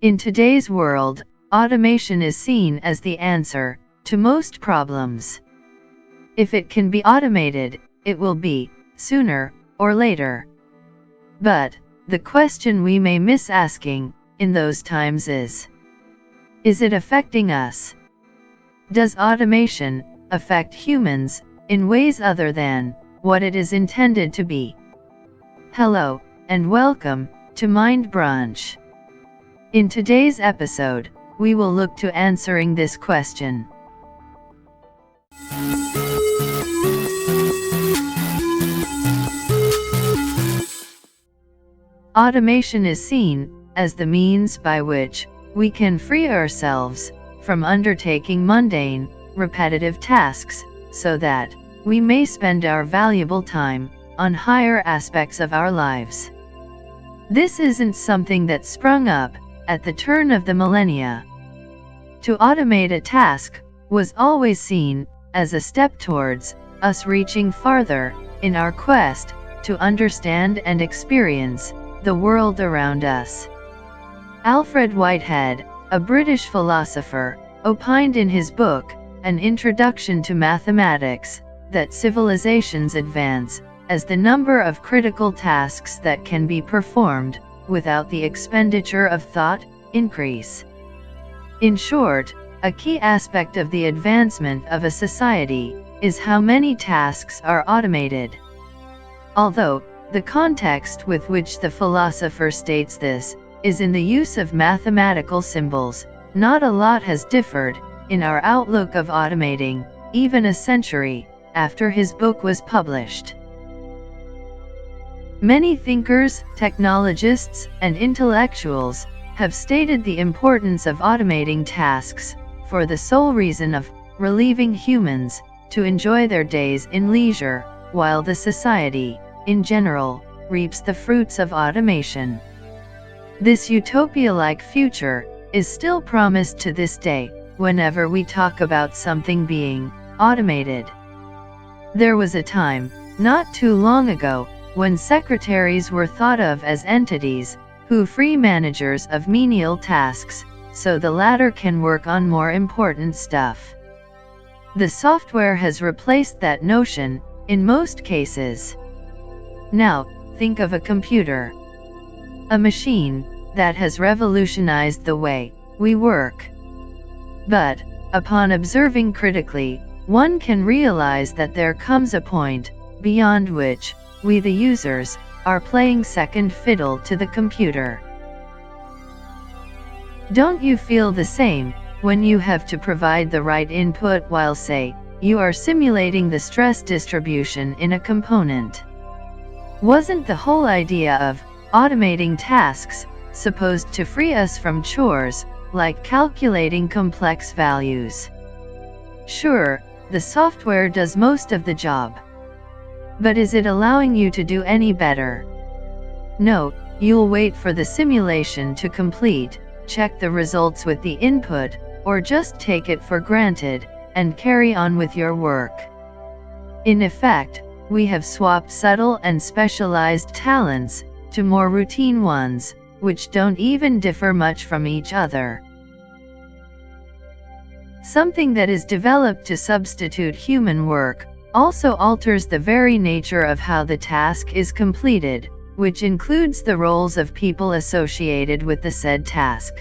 In today's world, automation is seen as the answer to most problems. If it can be automated, it will be, sooner or later. But the question we may miss asking in those times is it affecting us? Does automation affect humans in ways other than what it is intended to be? Hello, and welcome to Mind Brunch. In today's episode, we will look to answering this question. Automation is seen as the means by which we can free ourselves from undertaking mundane, repetitive tasks, so that we may spend our valuable time on higher aspects of our lives. This isn't something that sprung up at the turn of the millennia. To automate a task was always seen as a step towards us reaching farther in our quest to understand and experience the world around us. Alfred Whitehead, a British philosopher, opined in his book, An Introduction to Mathematics, that civilizations advance as the number of critical tasks that can be performed without the expenditure of thought increase. In short, a key aspect of the advancement of a society is how many tasks are automated. Although the context with which the philosopher states this is in the use of mathematical symbols, not a lot has differed in our outlook of automating, even a century after his book was published. Many thinkers, technologists, and intellectuals have stated the importance of automating tasks for the sole reason of relieving humans to enjoy their days in leisure, while the society, in general, reaps the fruits of automation. This utopia-like future is still promised to this day whenever we talk about something being automated. There was a time, not too long ago, when secretaries were thought of as entities who free managers of menial tasks, so the latter can work on more important stuff. The software has replaced that notion in most cases. Now, think of a computer. A machine that has revolutionized the way we work. But, upon observing critically, one can realize that there comes a point beyond which we, the users, are playing second fiddle to the computer. Don't you feel the same when you have to provide the right input while, say, you are simulating the stress distribution in a component? Wasn't the whole idea of automating tasks supposed to free us from chores, like calculating complex values? Sure, the software does most of the job. But is it allowing you to do any better? No, you'll wait for the simulation to complete, check the results with the input, or just take it for granted, and carry on with your work. In effect, we have swapped subtle and specialized talents to more routine ones, which don't even differ much from each other. Something that is developed to substitute human work also alters the very nature of how the task is completed, which includes the roles of people associated with the said task.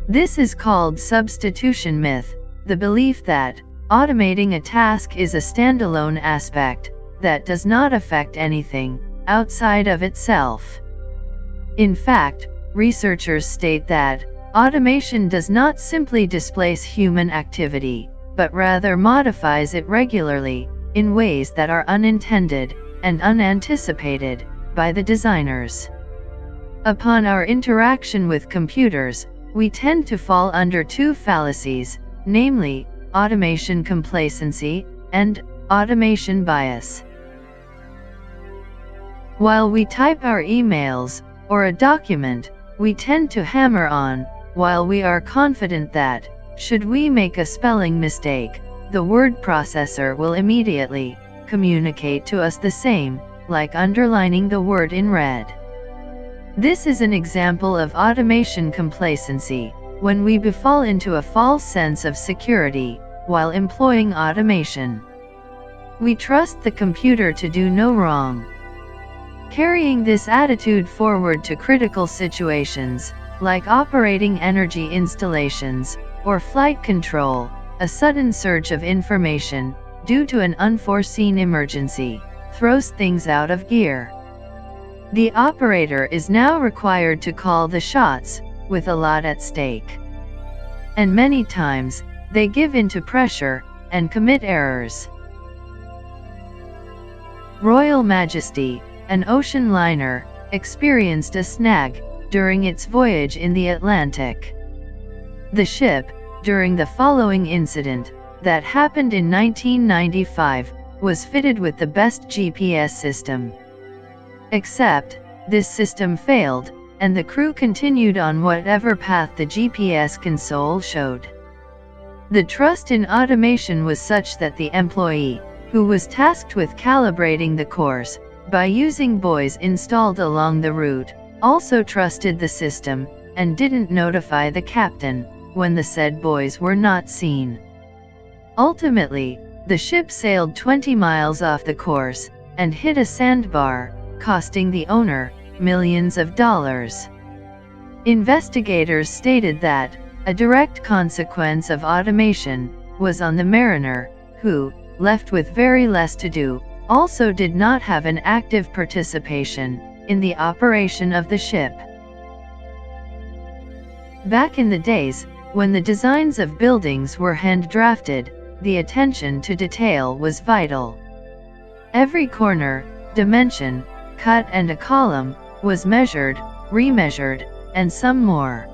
This is called substitution myth, the belief that automating a task is a standalone aspect that does not affect anything outside of itself. In fact, researchers state that automation does not simply displace human activity, but rather modifies it regularly, in ways that are unintended and unanticipated by the designers. Upon our interaction with computers, we tend to fall under two fallacies, namely, automation complacency and automation bias. While we type our emails or a document, we tend to hammer on, while we are confident that, should we make a spelling mistake, the word processor will immediately communicate to us the same, like underlining the word in red. This is an example of automation complacency, when we befall into a false sense of security while employing automation. We trust the computer to do no wrong. Carrying this attitude forward to critical situations, like operating energy installations, or flight control, a sudden surge of information, due to an unforeseen emergency, throws things out of gear. The operator is now required to call the shots, with a lot at stake. And many times, they give in to pressure, and commit errors. Royal Majesty, an ocean liner, experienced a snag during its voyage in the Atlantic. The ship, during the following incident, that happened in 1995, was fitted with the best GPS system. Except, this system failed, and the crew continued on whatever path the GPS console showed. The trust in automation was such that the employee, who was tasked with calibrating the course, by using buoys installed along the route, also trusted the system, and didn't notify the captain, when the said buoys were not seen. Ultimately, the ship sailed 20 miles off the course, and hit a sandbar, costing the owner millions of dollars. Investigators stated that a direct consequence of automation was on the mariner, who, left with very less to do, also did not have an active participation in the operation of the ship. Back in the days, when the designs of buildings were hand-drafted, the attention to detail was vital. Every corner, dimension, cut and a column was measured, remeasured, and some more.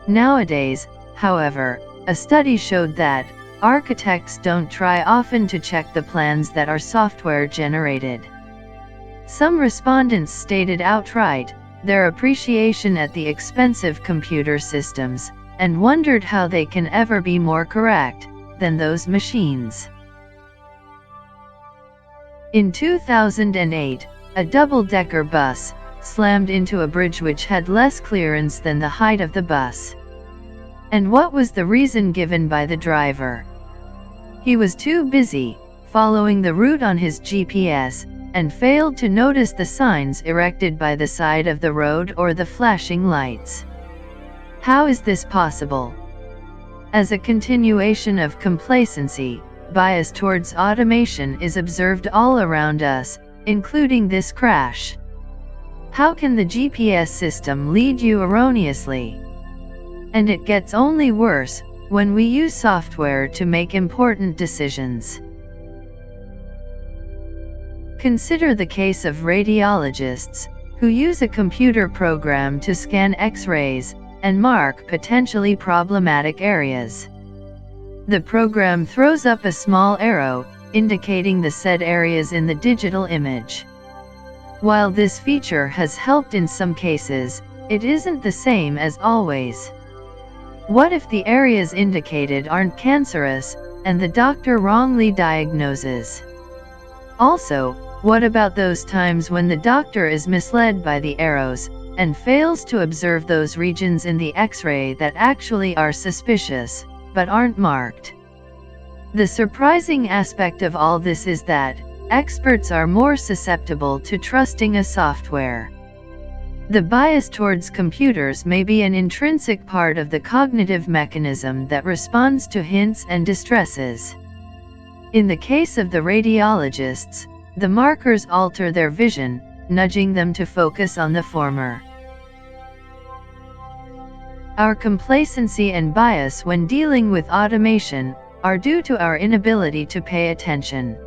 Nowadays, however, a study showed that architects don't try often to check the plans that are software generated. Some respondents stated outright their appreciation at the expensive computer systems, and wondered how they can ever be more correct than those machines. In 2008, a double-decker bus slammed into a bridge which had less clearance than the height of the bus. And what was the reason given by the driver? He was too busy following the route on his GPS, and failed to notice the signs erected by the side of the road or the flashing lights. How is this possible? As a continuation of complacency, bias towards automation is observed all around us, including this crash. How can the GPS system lead you erroneously? And it gets only worse when we use software to make important decisions. Consider the case of radiologists, who use a computer program to scan X-rays and mark potentially problematic areas. The program throws up a small arrow, indicating the said areas in the digital image. While this feature has helped in some cases, it isn't the same as always. What if the areas indicated aren't cancerous, and the doctor wrongly diagnoses? Also, what about those times when the doctor is misled by the arrows, and fails to observe those regions in the X-ray that actually are suspicious, but aren't marked? The surprising aspect of all this is that experts are more susceptible to trusting a software. The bias towards computers may be an intrinsic part of the cognitive mechanism that responds to hints and distresses. In the case of the radiologists, the markers alter their vision, nudging them to focus on the former. Our complacency and bias when dealing with automation are due to our inability to pay attention.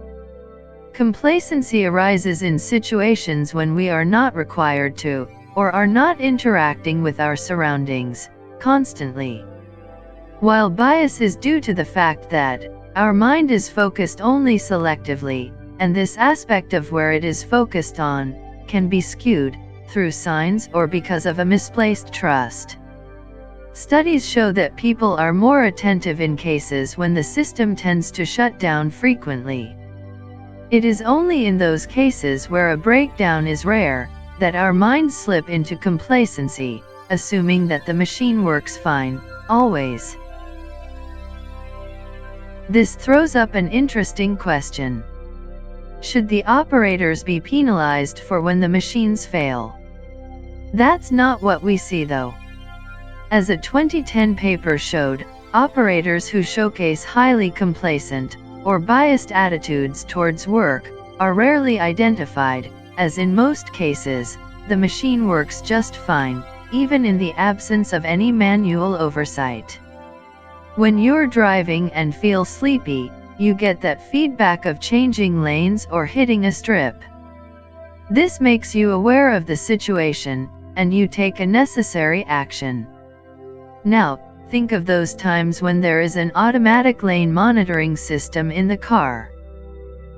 Complacency arises in situations when we are not required to, or are not interacting with our surroundings constantly. While bias is due to the fact that our mind is focused only selectively, and this aspect of where it is focused on can be skewed through signs or because of a misplaced trust. Studies show that people are more attentive in cases when the system tends to shut down frequently. It is only in those cases where a breakdown is rare that our minds slip into complacency, assuming that the machine works fine, always. This throws up an interesting question. Should the operators be penalized for when the machines fail? That's not what we see though. As a 2010 paper showed, operators who showcase highly complacent or biased attitudes towards work are rarely identified, as in most cases, the machine works just fine, even in the absence of any manual oversight. When you're driving and feel sleepy, you get that feedback of changing lanes or hitting a strip. This makes you aware of the situation, and you take a necessary action. Now, think of those times when there is an automatic lane monitoring system in the car.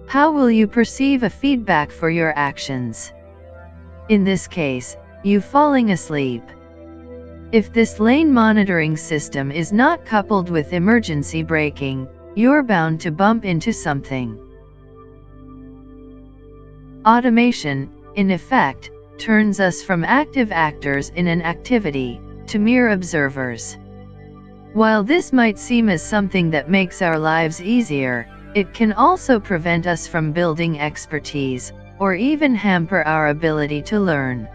How will you perceive a feedback for your actions? In this case, you falling asleep. If this lane monitoring system is not coupled with emergency braking, you're bound to bump into something. Automation, in effect, turns us from active actors in an activity to mere observers. While this might seem as something that makes our lives easier, it can also prevent us from building expertise, or even hamper our ability to learn.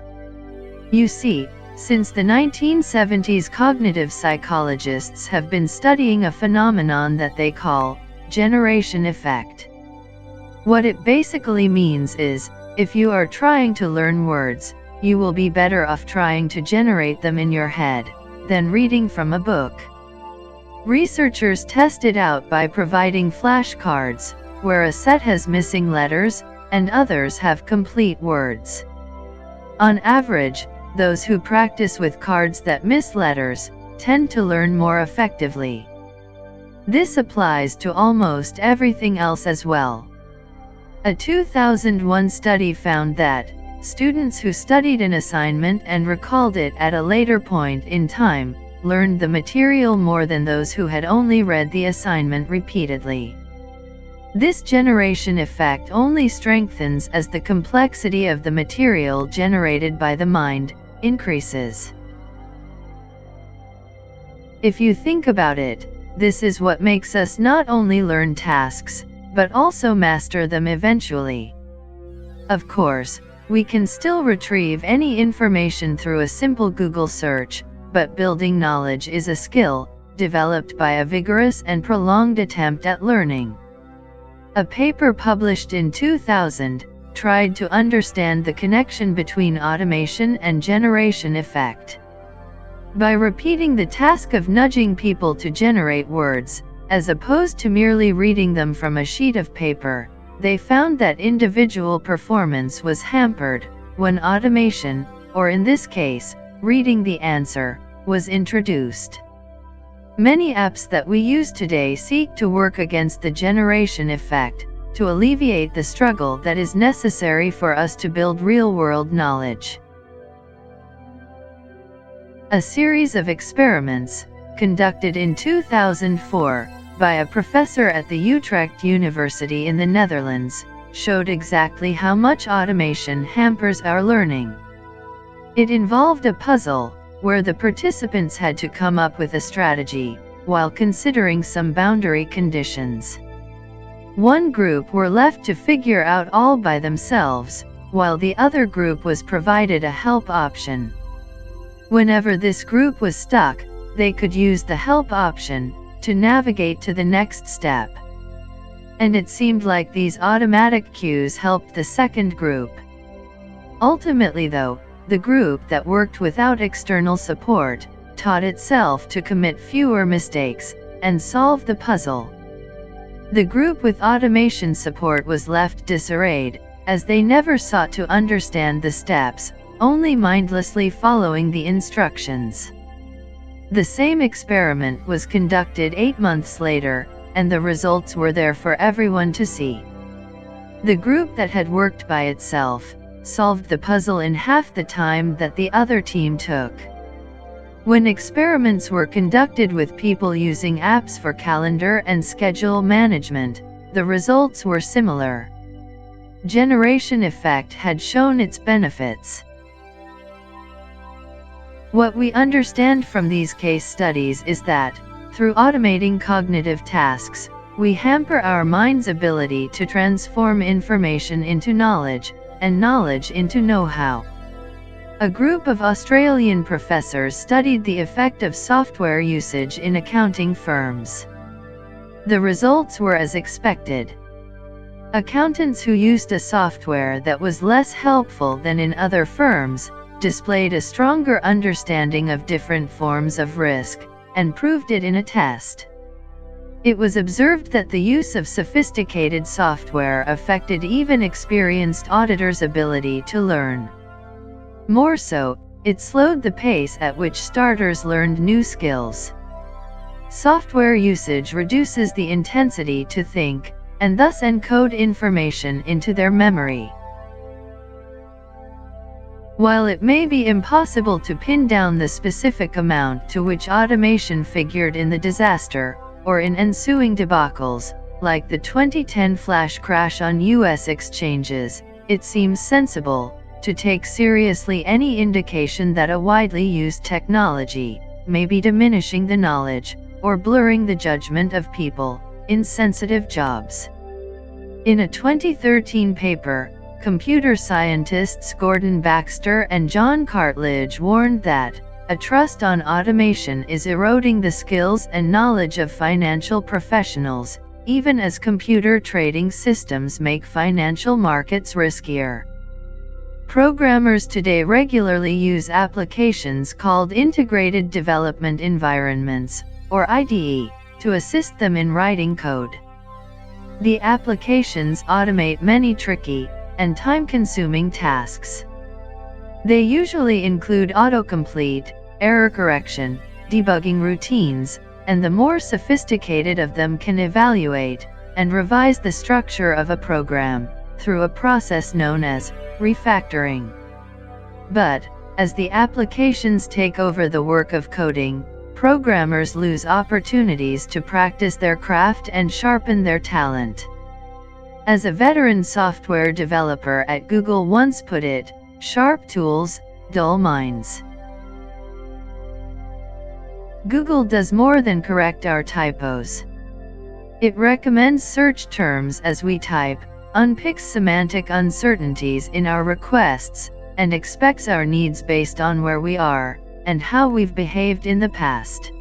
You see, since the 1970s, cognitive psychologists have been studying a phenomenon that they call degeneration effect. What it basically means is, if you are trying to learn words, you will be better off trying to generate them in your head than reading from a book. Researchers test it out by providing flashcards, where a set has missing letters, and others have complete words. On average, those who practice with cards that miss letters tend to learn more effectively. This applies to almost everything else as well. A 2001 study found that students who studied an assignment and recalled it at a later point in time learned the material more than those who had only read the assignment repeatedly. This degeneration effect only strengthens as the complexity of the material generated by the mind increases. If you think about it, this is what makes us not only learn tasks, but also master them eventually. Of course, we can still retrieve any information through a simple Google search, but building knowledge is a skill developed by a vigorous and prolonged attempt at learning. A paper published in 2000 tried to understand the connection between automation and degeneration effect. By repeating the task of nudging people to generate words, as opposed to merely reading them from a sheet of paper, they found that individual performance was hampered when automation, or in this case, reading the answer, was introduced. Many apps that we use today seek to work against the degeneration effect, to alleviate the struggle that is necessary for us to build real-world knowledge. A series of experiments, conducted in 2004, by a professor at the Utrecht University in the Netherlands, showed exactly how much automation hampers our learning. It involved a puzzle, where the participants had to come up with a strategy, while considering some boundary conditions. One group were left to figure out all by themselves, while the other group was provided a help option. Whenever this group was stuck, they could use the help option to navigate to the next step. And it seemed like these automatic cues helped the second group. Ultimately though, the group that worked without external support taught itself to commit fewer mistakes and solve the puzzle. The group with automation support was left disarrayed, as they never sought to understand the steps, only mindlessly following the instructions. The same experiment was conducted 8 months later, and the results were there for everyone to see. The group that had worked by itself solved the puzzle in half the time that the other team took. When experiments were conducted with people using apps for calendar and schedule management, the results were similar. Degeneration effect had shown its benefits. What we understand from these case studies is that, through automating cognitive tasks, we hamper our mind's ability to transform information into knowledge, and knowledge into know-how. A group of Australian professors studied the effect of software usage in accounting firms. The results were as expected. Accountants who used a software that was less helpful than in other firms displayed a stronger understanding of different forms of risk, and proved it in a test. It was observed that the use of sophisticated software affected even experienced auditors' ability to learn. More so, it slowed the pace at which starters learned new skills. Software usage reduces the intensity to think, and thus encode information into their memory. While it may be impossible to pin down the specific amount to which automation figured in the disaster, or in ensuing debacles, like the 2010 flash crash on U.S. exchanges, it seems sensible to take seriously any indication that a widely used technology may be diminishing the knowledge, or blurring the judgment of people in sensitive jobs. In a 2013 paper, computer scientists Gordon Baxter and John Cartledge warned that a trust on automation is eroding the skills and knowledge of financial professionals, even as computer trading systems make financial markets riskier. Programmers today regularly use applications called Integrated Development Environments, or IDE, to assist them in writing code. The applications automate many tricky and time-consuming tasks. They usually include autocomplete, error correction, debugging routines, and the more sophisticated of them can evaluate and revise the structure of a program through a process known as refactoring. But, as the applications take over the work of coding, programmers lose opportunities to practice their craft and sharpen their talent. As a veteran software developer at Google once put it, "Sharp tools, dull minds." Google does more than correct our typos. It recommends search terms as we type, unpicks semantic uncertainties in our requests, and expects our needs based on where we are and how we've behaved in the past.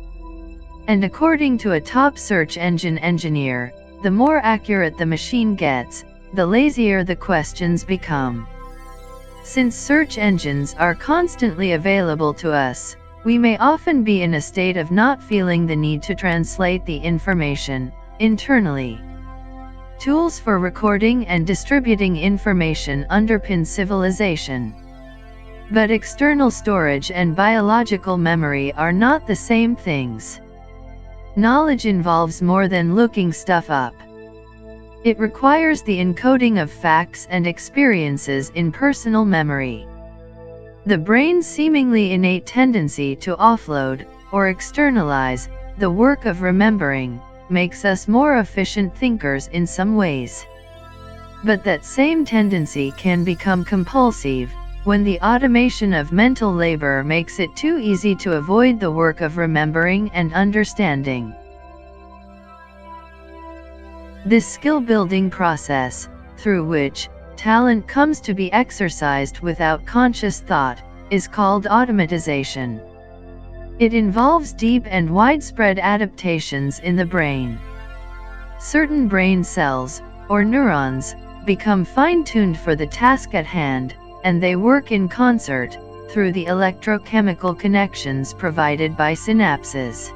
And according to a top search engine engineer, the more accurate the machine gets, the lazier the questions become. Since search engines are constantly available to us, we may often be in a state of not feeling the need to translate the information internally. Tools for recording and distributing information underpin civilization. But external storage and biological memory are not the same things. Knowledge involves more than looking stuff up. It requires the encoding of facts and experiences in personal memory. The brain's seemingly innate tendency to offload, or externalize, the work of remembering, makes us more efficient thinkers in some ways. But that same tendency can become compulsive when the automation of mental labor makes it too easy to avoid the work of remembering and understanding. This skill-building process, through which talent comes to be exercised without conscious thought, is called automatization. It involves deep and widespread adaptations in the brain. Certain brain cells, or neurons, become fine-tuned for the task at hand, and they work in concert, through the electrochemical connections provided by synapses.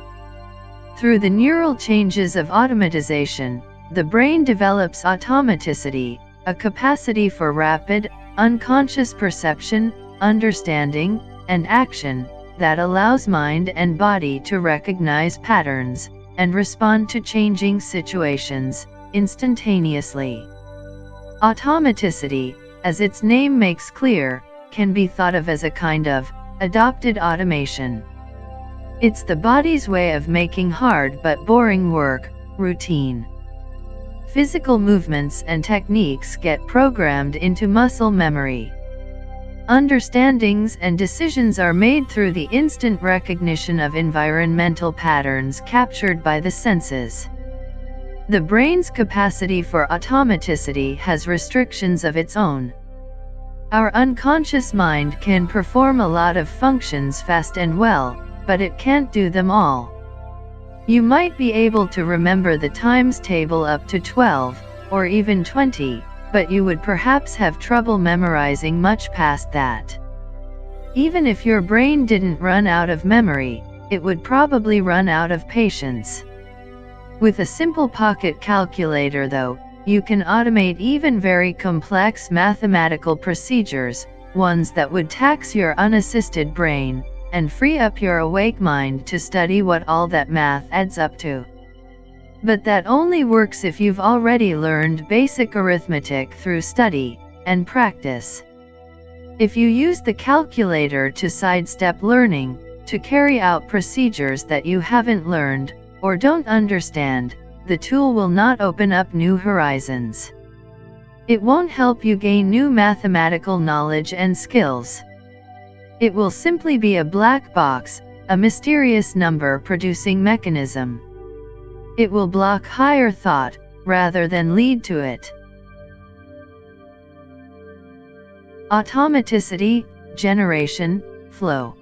Through the neural changes of automatization, the brain develops automaticity, a capacity for rapid, unconscious perception, understanding, and action, that allows mind and body to recognize patterns, and respond to changing situations, instantaneously. Automaticity, as its name makes clear, can be thought of as a kind of adopted automation. It's the body's way of making hard but boring work routine. Physical movements and techniques get programmed into muscle memory. Understandings and decisions are made through the instant recognition of environmental patterns captured by the senses. The brain's capacity for automaticity has restrictions of its own. Our unconscious mind can perform a lot of functions fast and well, but it can't do them all. You might be able to remember the times table up to 12, or even 20, but you would perhaps have trouble memorizing much past that. Even if your brain didn't run out of memory, it would probably run out of patience. With a simple pocket calculator, though, you can automate even very complex mathematical procedures, ones that would tax your unassisted brain, and free up your awake mind to study what all that math adds up to. But that only works if you've already learned basic arithmetic through study and practice. If you use the calculator to sidestep learning, to carry out procedures that you haven't learned, or don't understand, the tool will not open up new horizons. It won't help you gain new mathematical knowledge and skills. It will simply be a black box, a mysterious number-producing mechanism. It will block higher thought, rather than lead to it. Automaticity, generation, flow.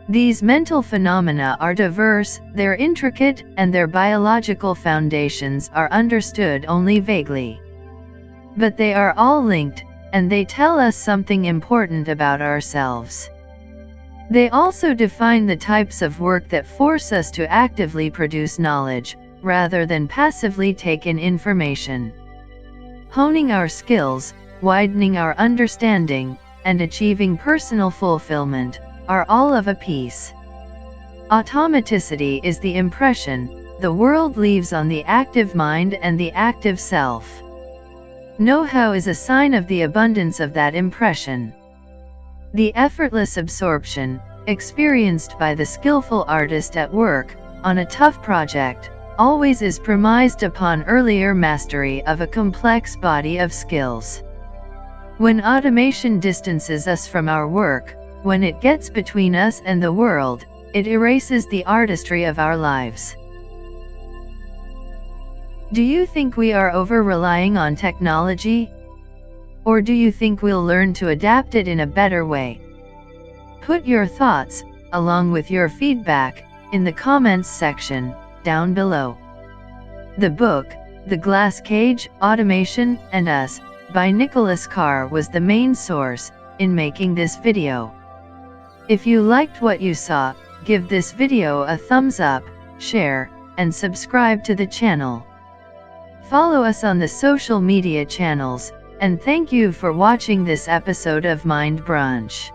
These mental phenomena are diverse, they're intricate, and their biological foundations are understood only vaguely. But they are all linked, and they tell us something important about ourselves. They also define the types of work that force us to actively produce knowledge, rather than passively take in information. Honing our skills, widening our understanding, and achieving personal fulfillment are all of a piece. Automaticity is the impression the world leaves on the active mind and the active self. Know-how is a sign of the abundance of that impression. The effortless absorption, experienced by the skillful artist at work, on a tough project, always is premised upon earlier mastery of a complex body of skills. When automation distances us from our work, when it gets between us and the world, it erases the artistry of our lives. Do you think we are over-relying on technology? Or do you think we'll learn to adapt it in a better way? Put your thoughts, along with your feedback, in the comments section, down below. The book, The Glass Cage, Automation and Us, by Nicholas Carr was the main source in making this video. If you liked what you saw, give this video a thumbs up, share, and subscribe to the channel. Follow us on the social media channels, and thank you for watching this episode of Mind Brunch.